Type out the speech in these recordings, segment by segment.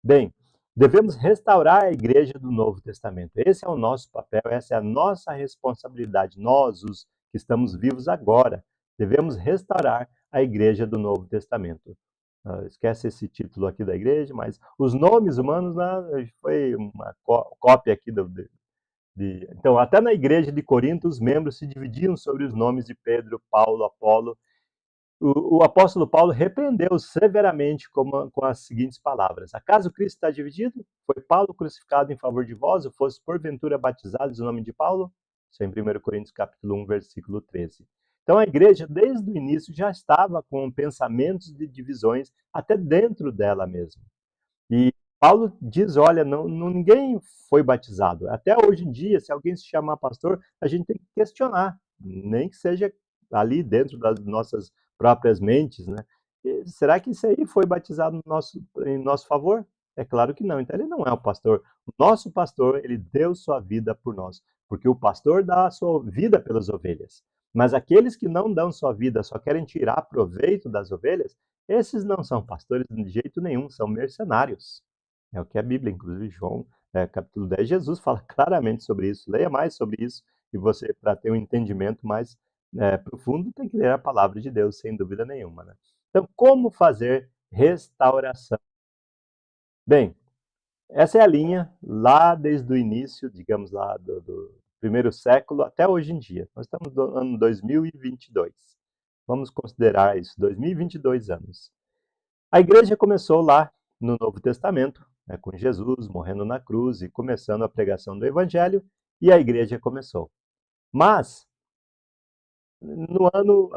Bem, devemos restaurar a igreja do Novo Testamento. Esse é o nosso papel, essa é a nossa responsabilidade. Nós, os que estamos vivos agora, devemos restaurar a igreja do Novo Testamento. Esquece esse título aqui da igreja, mas os nomes humanos, né, foi uma cópia aqui então, até na igreja de Corinto, os membros se dividiam sobre os nomes de Pedro, Paulo, Apolo. O apóstolo Paulo repreendeu severamente com as seguintes palavras: acaso Cristo está dividido? Foi Paulo crucificado em favor de vós, ou fosse porventura batizados no nome de Paulo? Isso é em 1 Coríntios capítulo 1, versículo 13. Então a igreja, desde o início, já estava com pensamentos de divisões, até dentro dela mesma. E Paulo diz, olha, ninguém foi batizado. Até hoje em dia, se alguém se chamar pastor, a gente tem que questionar, nem que seja ali dentro das nossas próprias mentes, né? E será que isso aí foi batizado em nosso favor? É claro que não. Então ele não é o pastor. O nosso pastor, ele deu sua vida por nós, porque o pastor dá a sua vida pelas ovelhas. Mas aqueles que não dão sua vida, só querem tirar proveito das ovelhas, esses não são pastores de jeito nenhum, são mercenários. É o que a Bíblia, inclusive João, capítulo 10, Jesus fala claramente sobre isso. Leia mais sobre isso e você, para ter um entendimento mais profundo, tem que ler a palavra de Deus, sem dúvida nenhuma, né? Então, como fazer restauração? Bem, essa é a linha lá desde o início, digamos lá, do primeiro século até hoje em dia. Nós estamos no ano 2022. Vamos considerar isso, 2022 anos. A igreja começou lá no Novo Testamento, né, com Jesus morrendo na cruz e começando a pregação do Evangelho, e a igreja começou. Mas, no ano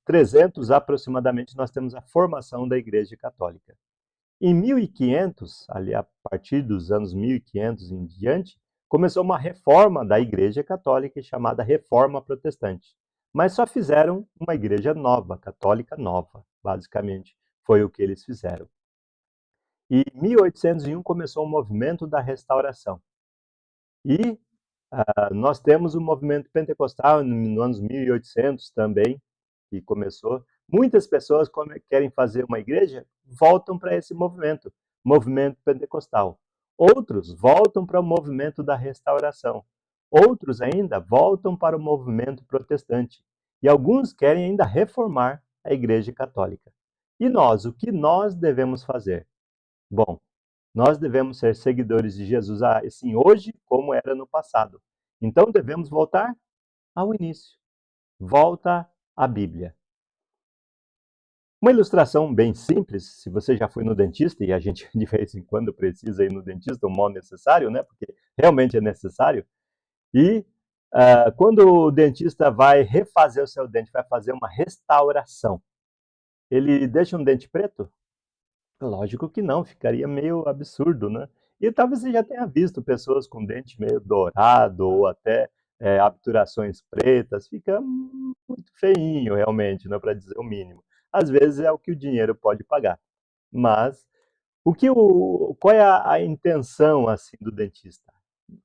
300 aproximadamente, nós temos a formação da Igreja Católica. Em 1500, ali a partir dos anos 1500 em diante, começou uma reforma da Igreja Católica chamada Reforma Protestante. Mas só fizeram uma igreja nova, católica nova, basicamente. Foi o que eles fizeram. E em 1801 começou o movimento da restauração. E nós temos o movimento pentecostal nos anos 1800 também, que começou. Muitas pessoas, quando querem fazer uma igreja, voltam para esse movimento pentecostal. Outros voltam para o movimento da restauração. Outros ainda voltam para o movimento protestante. E alguns querem ainda reformar a igreja católica. E nós, o que nós devemos fazer? Bom, nós devemos ser seguidores de Jesus assim hoje como era no passado. Então devemos voltar ao início. Volta à Bíblia. Uma ilustração bem simples, se você já foi no dentista, e a gente de vez em quando precisa ir no dentista, um mal necessário, né? Porque realmente é necessário. E quando o dentista vai refazer o seu dente, vai fazer uma restauração, ele deixa um dente preto? Lógico que não, ficaria meio absurdo, né? E talvez você já tenha visto pessoas com dente meio dourado ou até obturações pretas, fica muito feinho realmente, né, para dizer o mínimo. Às vezes é o que o dinheiro pode pagar. Mas qual é a intenção assim do dentista?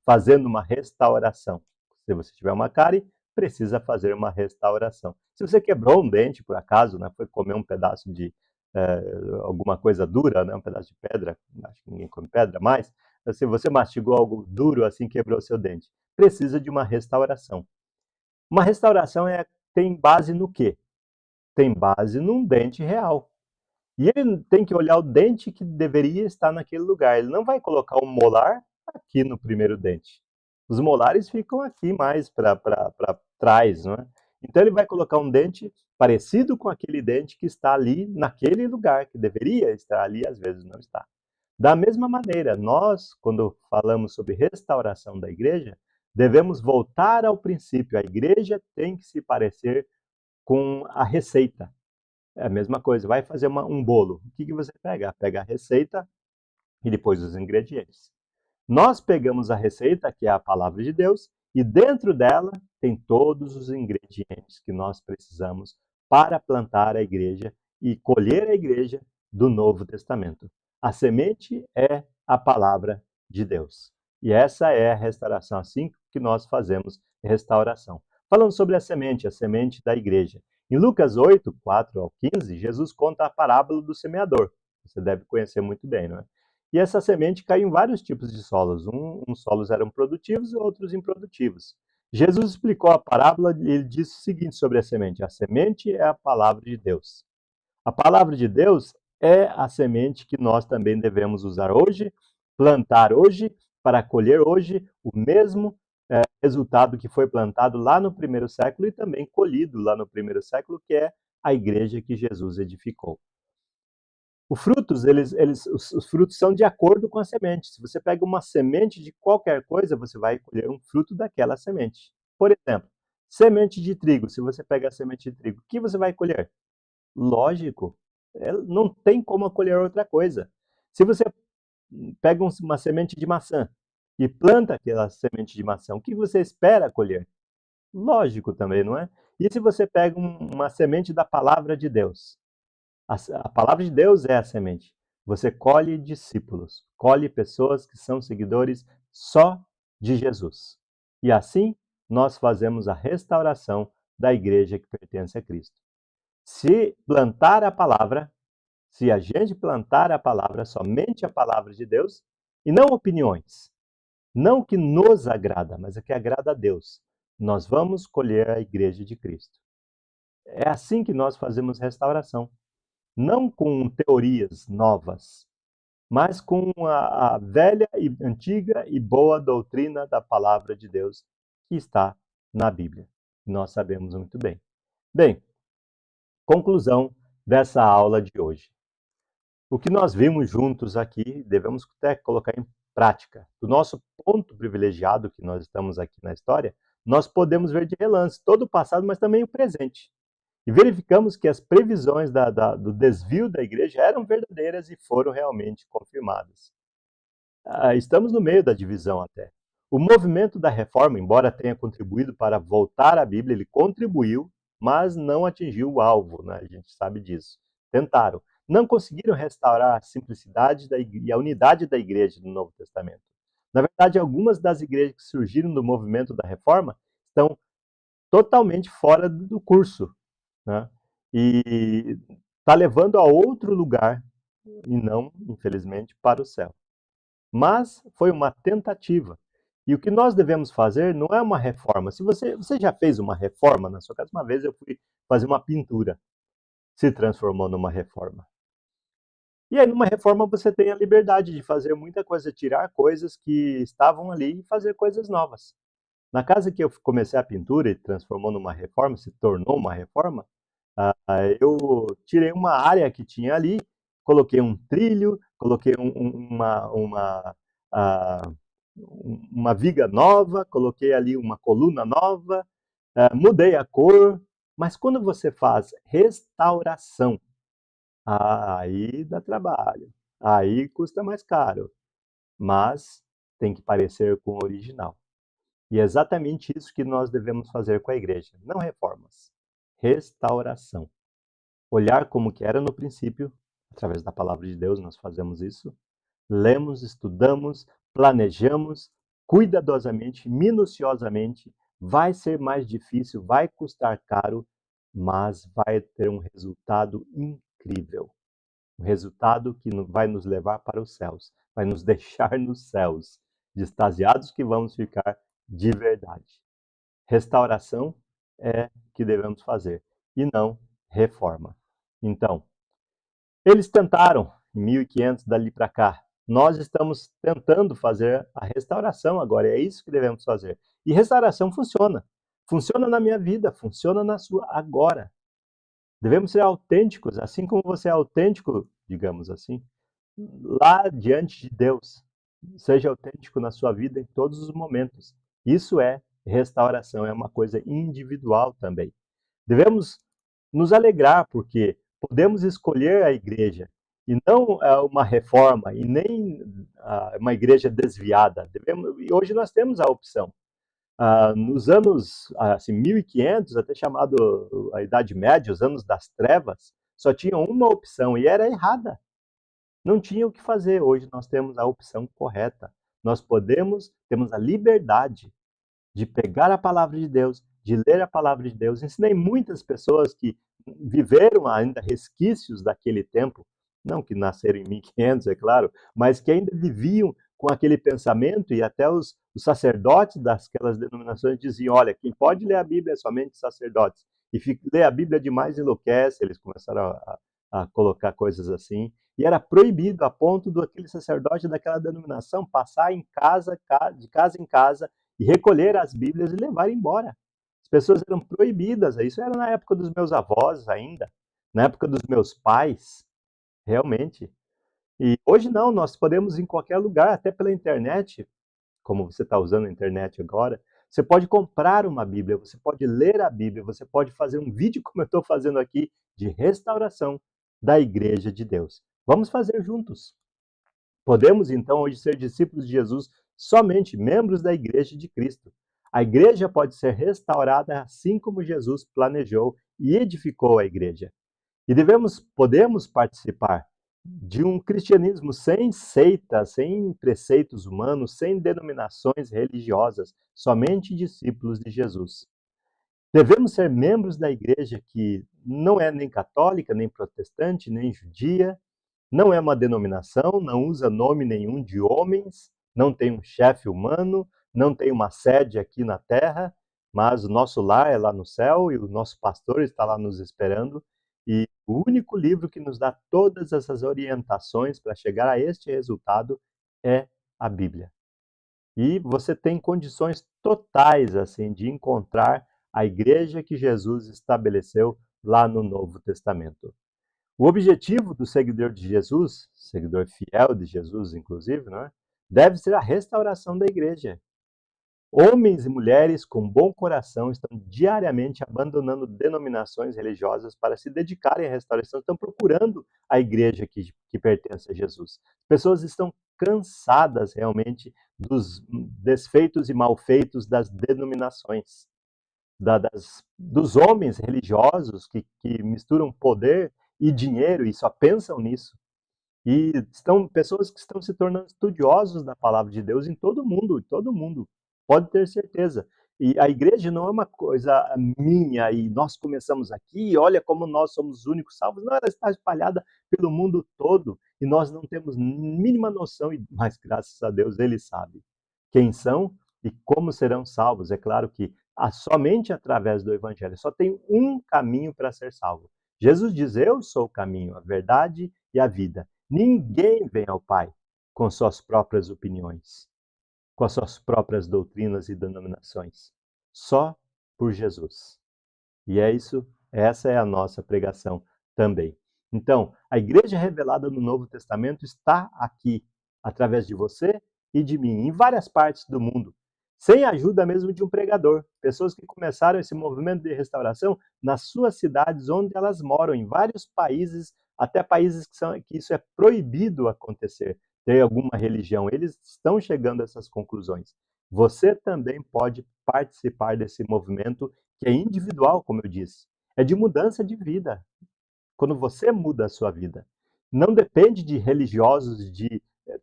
Fazendo uma restauração. Se você tiver uma cárie, precisa fazer uma restauração. Se você quebrou um dente por acaso, né, foi comer um pedaço de alguma coisa dura, né, um pedaço de pedra, acho que ninguém come pedra mais, se você mastigou algo duro assim, quebrou seu dente, precisa de uma restauração. Uma restauração tem base no quê? Tem base num dente real. E ele tem que olhar o dente que deveria estar naquele lugar. Ele não vai colocar um molar aqui no primeiro dente. Os molares ficam aqui mais para trás, não é? Então ele vai colocar um dente parecido com aquele dente que está ali naquele lugar, que deveria estar ali, às vezes não está. Da mesma maneira, nós, quando falamos sobre restauração da igreja, devemos voltar ao princípio. A igreja tem que se parecer com a receita. É a mesma coisa, vai fazer um bolo. O que você pega? Pega a receita e depois os ingredientes. Nós pegamos a receita, que é a palavra de Deus, e dentro dela tem todos os ingredientes que nós precisamos para plantar a igreja e colher a igreja do Novo Testamento. A semente é a palavra de Deus. E essa é a restauração, assim que nós fazemos restauração. Falando sobre a semente da igreja. Em Lucas 8, 4 ao 15, Jesus conta a parábola do semeador. Você deve conhecer muito bem, não é? E essa semente caiu em vários tipos de solos. Uns solos eram produtivos e outros improdutivos. Jesus explicou a parábola e ele disse o seguinte sobre a semente: a semente é a palavra de Deus. A palavra de Deus é a semente que nós também devemos usar hoje, plantar hoje, para colher hoje o mesmo resultado que foi plantado lá no primeiro século e também colhido lá no primeiro século, que é a igreja que Jesus edificou. Os frutos são de acordo com a semente. Se você pega uma semente de qualquer coisa, você vai colher um fruto daquela semente. Por exemplo, semente de trigo. Se você pega a semente de trigo, o que você vai colher? Lógico, não tem como colher outra coisa. Se você pega uma semente de maçã e planta aquela semente de maçã, o que você espera colher? Lógico também, não é? E se você pega uma semente da palavra de Deus? A palavra de Deus é a semente. Você colhe discípulos, colhe pessoas que são seguidores só de Jesus. E assim nós fazemos a restauração da igreja que pertence a Cristo. Se plantar a palavra, se a gente plantar a palavra, somente a palavra de Deus, e não opiniões, não o que nos agrada, mas o que agrada a Deus, nós vamos colher a igreja de Cristo. É assim que nós fazemos restauração. Não com teorias novas, mas com a velha e antiga e boa doutrina da palavra de Deus que está na Bíblia. Nós sabemos muito bem. Bem, conclusão dessa aula de hoje. O que nós vimos juntos aqui, devemos até colocar em prática. Do nosso ponto privilegiado que nós estamos aqui na história, nós podemos ver de relance todo o passado, mas também o presente. E verificamos que as previsões do desvio da igreja eram verdadeiras e foram realmente confirmadas. Estamos no meio da divisão até. O movimento da reforma, embora tenha contribuído para voltar à Bíblia, ele contribuiu, mas não atingiu o alvo, né? A gente sabe disso. Tentaram. Não conseguiram restaurar a simplicidade e a unidade da igreja no Novo Testamento. Na verdade, algumas das igrejas que surgiram do movimento da reforma estão totalmente fora do curso, né? E está levando a outro lugar e não, infelizmente, para o céu. Mas foi uma tentativa. E o que nós devemos fazer não é uma reforma. Se você já fez uma reforma na sua casa, uma vez eu fui fazer uma pintura, se transformou numa reforma. E aí, numa reforma, você tem a liberdade de fazer muita coisa, tirar coisas que estavam ali e fazer coisas novas. Na casa que eu comecei a pintura e transformou numa reforma, se tornou uma reforma, eu tirei uma área que tinha ali, coloquei um trilho, coloquei ah, uma viga nova, coloquei ali uma coluna nova, mudei a cor, mas quando você faz restauração, aí dá trabalho, aí custa mais caro, mas tem que parecer com o original. E é exatamente isso que nós devemos fazer com a igreja, não reformas, restauração. Olhar como que era no princípio, através da palavra de Deus nós fazemos isso, lemos, estudamos, planejamos cuidadosamente, minuciosamente, vai ser mais difícil, vai custar caro, mas vai ter um resultado incrível. Um resultado que vai nos levar para os céus, vai nos deixar nos céus, de extasiados que vamos ficar de verdade. Restauração é o que devemos fazer e não reforma. Então, eles tentaram em 1500 dali para cá. Nós estamos tentando fazer a restauração agora, é isso que devemos fazer. E restauração funciona. Funciona na minha vida, funciona na sua agora. Devemos ser autênticos, assim como você é autêntico, digamos assim, lá diante de Deus. Seja autêntico na sua vida em todos os momentos. Isso é restauração, é uma coisa individual também. Devemos nos alegrar porque podemos escolher a igreja e não uma reforma e nem uma igreja desviada. E hoje nós temos a opção. Nos anos assim, 1500, até chamado a Idade Média, os anos das trevas, só tinha uma opção e era errada. Não tinha o que fazer. Hoje nós temos a opção correta. Nós temos a liberdade de pegar a palavra de Deus, de ler a palavra de Deus. Ensinei muitas pessoas que viveram ainda resquícios daquele tempo não que nasceram em 1500, é claro, mas que ainda viviam com aquele pensamento, e até os sacerdotes daquelas denominações diziam: olha, quem pode ler a Bíblia é somente sacerdotes, e ler a Bíblia demais enlouquece. Eles começaram a colocar coisas assim, e era proibido a ponto do aquele sacerdote daquela denominação passar em casa, de casa em casa, e recolher as Bíblias e levar embora. As pessoas eram proibidas, isso era na época dos meus avós ainda, na época dos meus pais, realmente. E hoje não, nós podemos ir em qualquer lugar, até pela internet, como você está usando a internet agora, você pode comprar uma Bíblia, você pode ler a Bíblia, você pode fazer um vídeo como eu estou fazendo aqui, de restauração da Igreja de Deus. Vamos fazer juntos. Podemos então hoje ser discípulos de Jesus, somente membros da Igreja de Cristo. A igreja pode ser restaurada assim como Jesus planejou e edificou a igreja. E podemos participar de um cristianismo sem seitas, sem preceitos humanos, sem denominações religiosas, somente discípulos de Jesus. Devemos ser membros da igreja que não é nem católica, nem protestante, nem judia, não é uma denominação, não usa nome nenhum de homens, não tem um chefe humano, não tem uma sede aqui na terra, mas o nosso lar é lá no céu e o nosso pastor está lá nos esperando. E o único livro que nos dá todas essas orientações para chegar a este resultado é a Bíblia. E você tem condições totais assim de encontrar a igreja que Jesus estabeleceu lá no Novo Testamento. O objetivo do seguidor de Jesus, seguidor fiel de Jesus, inclusive, não é? Deve ser a restauração da igreja. Homens e mulheres com bom coração estão diariamente abandonando denominações religiosas para se dedicarem à restauração, estão procurando a igreja que pertence a Jesus. As pessoas estão cansadas realmente dos desfeitos e malfeitos das denominações, dos homens religiosos que misturam poder e dinheiro e só pensam nisso. E pessoas que estão se tornando estudiosos da palavra de Deus em todo mundo, pode ter certeza. E a igreja não é uma coisa minha e nós começamos aqui, olha como nós somos os únicos salvos. Não, ela está espalhada pelo mundo todo e nós não temos mínima noção, mas graças a Deus ele sabe quem são e como serão salvos. É claro que somente através do evangelho, só tem um caminho para ser salvo. Jesus diz: eu sou o caminho, a verdade e a vida. Ninguém vem ao Pai com suas próprias opiniões, com as suas próprias doutrinas e denominações. Só por Jesus. E é isso, essa é a nossa pregação também. Então, a igreja revelada no Novo Testamento está aqui, através de você e de mim, em várias partes do mundo, sem a ajuda mesmo de um pregador. Pessoas que começaram esse movimento de restauração nas suas cidades, onde elas moram, em vários países, até países que isso é proibido acontecer, ter alguma religião. Eles estão chegando a essas conclusões. Você também pode participar desse movimento que é individual, como eu disse. É de mudança de vida. Quando você muda a sua vida, não depende de religiosos, de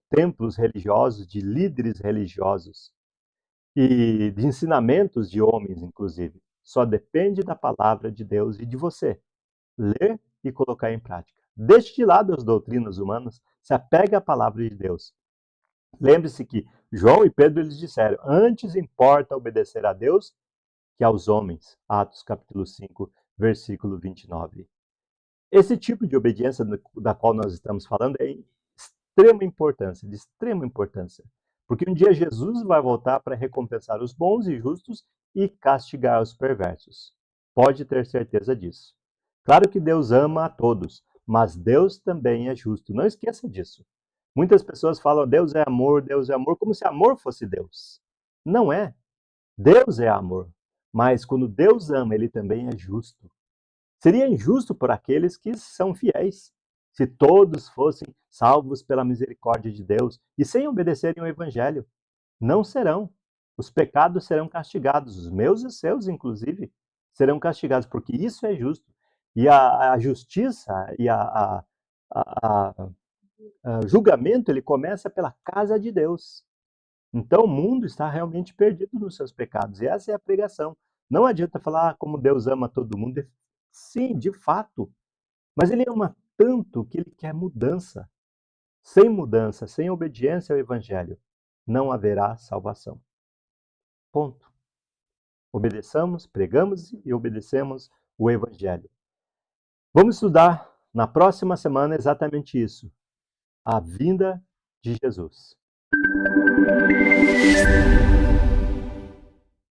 templos religiosos, de líderes religiosos e de ensinamentos de homens, inclusive. Só depende da palavra de Deus e de você ler e colocar em prática. Deixe de lado as doutrinas humanas, se apegue à palavra de Deus. Lembre-se que João e Pedro eles disseram: antes importa obedecer a Deus que aos homens. Atos capítulo 5, versículo 29. Esse tipo de obediência da qual nós estamos falando é de extrema importância, porque um dia Jesus vai voltar para recompensar os bons e justos e castigar os perversos. Pode ter certeza disso. Claro que Deus ama a todos, mas Deus também é justo. Não esqueça disso. Muitas pessoas falam Deus é amor, como se amor fosse Deus. Não é. Deus é amor, mas quando Deus ama, ele também é justo. Seria injusto por aqueles que são fiéis, se todos fossem salvos pela misericórdia de Deus e sem obedecerem ao evangelho. Não serão. Os pecados serão castigados, os meus e os seus, inclusive, serão castigados, porque isso é justo. E a justiça e a julgamento, ele começa pela casa de Deus. Então o mundo está realmente perdido nos seus pecados. E essa é a pregação. Não adianta falar como Deus ama todo mundo. Sim, de fato. Mas ele ama tanto que ele quer mudança. Sem mudança, sem obediência ao Evangelho, não haverá salvação. Ponto. Obedeçamos, pregamos e obedecemos o Evangelho. Vamos estudar na próxima semana exatamente isso, a vinda de Jesus.